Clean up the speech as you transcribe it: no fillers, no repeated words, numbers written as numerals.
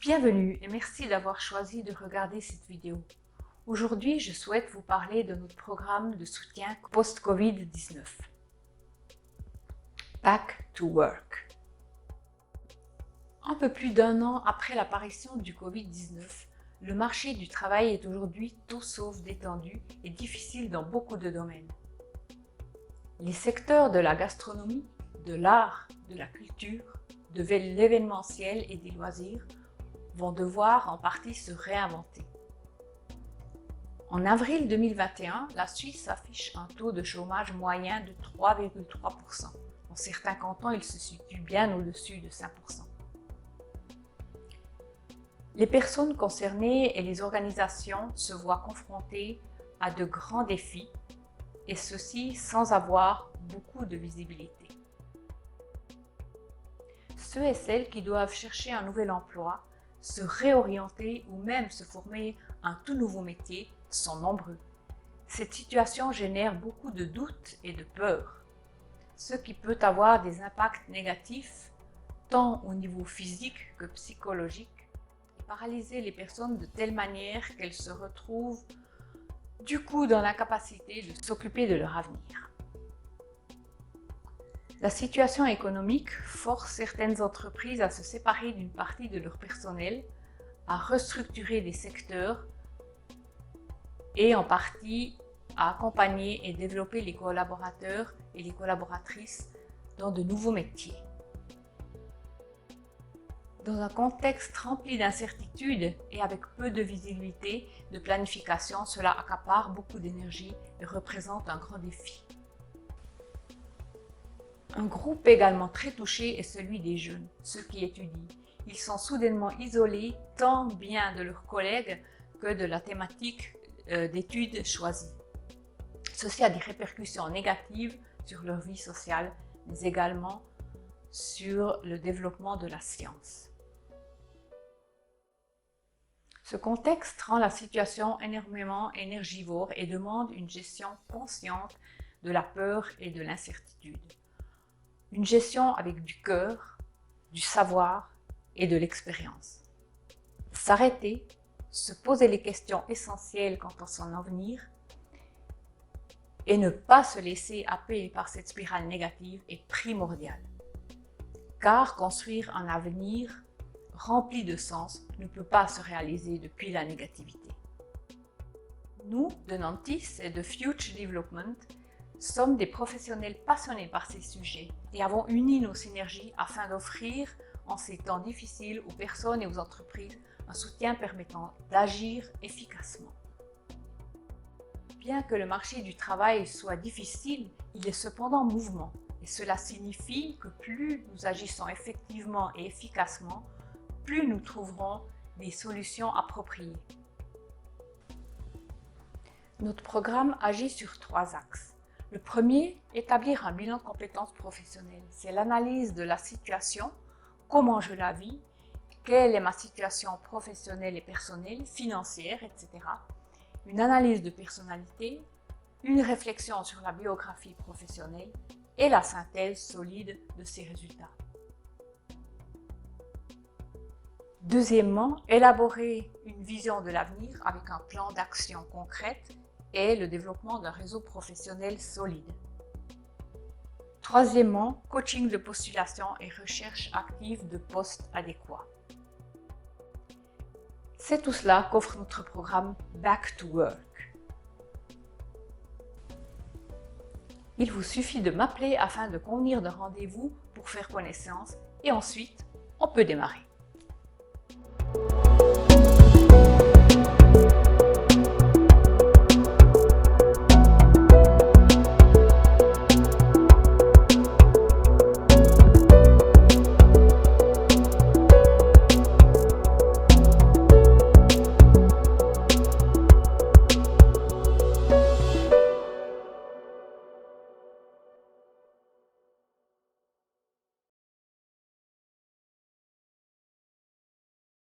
Bienvenue et merci d'avoir choisi de regarder cette vidéo. Aujourd'hui, je souhaite vous parler de notre programme de soutien post-Covid-19. Back to Work. Un peu plus d'un an après l'apparition du Covid-19, le marché du travail est aujourd'hui tout sauf détendu et difficile dans beaucoup de domaines. Les secteurs de la gastronomie, de l'art, de la culture, de l'événementiel et des loisirs vont devoir en partie se réinventer. En avril 2021, la Suisse affiche un taux de chômage moyen de 3,3%. Dans certains cantons, il se situe bien au-dessus de 5%. Les personnes concernées et les organisations se voient confrontées à de grands défis, et ceci sans avoir beaucoup de visibilité. Ceux et celles qui doivent chercher un nouvel emploi, se réorienter ou même se former à un tout nouveau métier sont nombreux. Cette situation génère beaucoup de doutes et de peurs, ce qui peut avoir des impacts négatifs tant au niveau physique que psychologique et paralyser les personnes de telle manière qu'elles se retrouvent du coup dans l'incapacité de s'occuper de leur avenir. La situation économique force certaines entreprises à se séparer d'une partie de leur personnel, à restructurer des secteurs et en partie à accompagner et développer les collaborateurs et les collaboratrices dans de nouveaux métiers. Dans un contexte rempli d'incertitudes et avec peu de visibilité, de planification, cela accapare beaucoup d'énergie et représente un grand défi. Un groupe également très touché est celui des jeunes, ceux qui étudient. Ils sont soudainement isolés tant bien de leurs collègues que de la thématique d'études choisie. Ceci a des répercussions négatives sur leur vie sociale, mais également sur le développement de la science. Ce contexte rend la situation énormément énergivore et demande une gestion consciente de la peur et de l'incertitude. Une gestion avec du cœur, du savoir et de l'expérience. S'arrêter, se poser les questions essentielles quant à son avenir et ne pas se laisser happer par cette spirale négative est primordial. Car construire un avenir rempli de sens ne peut pas se réaliser depuis la négativité. Nous, de Nantis et de Future Development, sommes des professionnels passionnés par ces sujets et avons uni nos synergies afin d'offrir en ces temps difficiles aux personnes et aux entreprises un soutien permettant d'agir efficacement. Bien que le marché du travail soit difficile, il est cependant en mouvement et cela signifie que plus nous agissons effectivement et efficacement, plus nous trouverons des solutions appropriées. Notre programme agit sur 3 axes. Le premier, établir un bilan de compétences professionnelles. C'est l'analyse de la situation, comment je la vis, quelle est ma situation professionnelle et personnelle, financière, etc. Une analyse de personnalité, une réflexion sur la biographie professionnelle et la synthèse solide de ces résultats. Deuxièmement, élaborer une vision de l'avenir avec un plan d'action concrète et le développement d'un réseau professionnel solide. Troisièmement, coaching de postulation et recherche active de postes adéquats. C'est tout cela qu'offre notre programme Back to Work. Il vous suffit de m'appeler afin de convenir d'un rendez-vous pour faire connaissance et ensuite, on peut démarrer.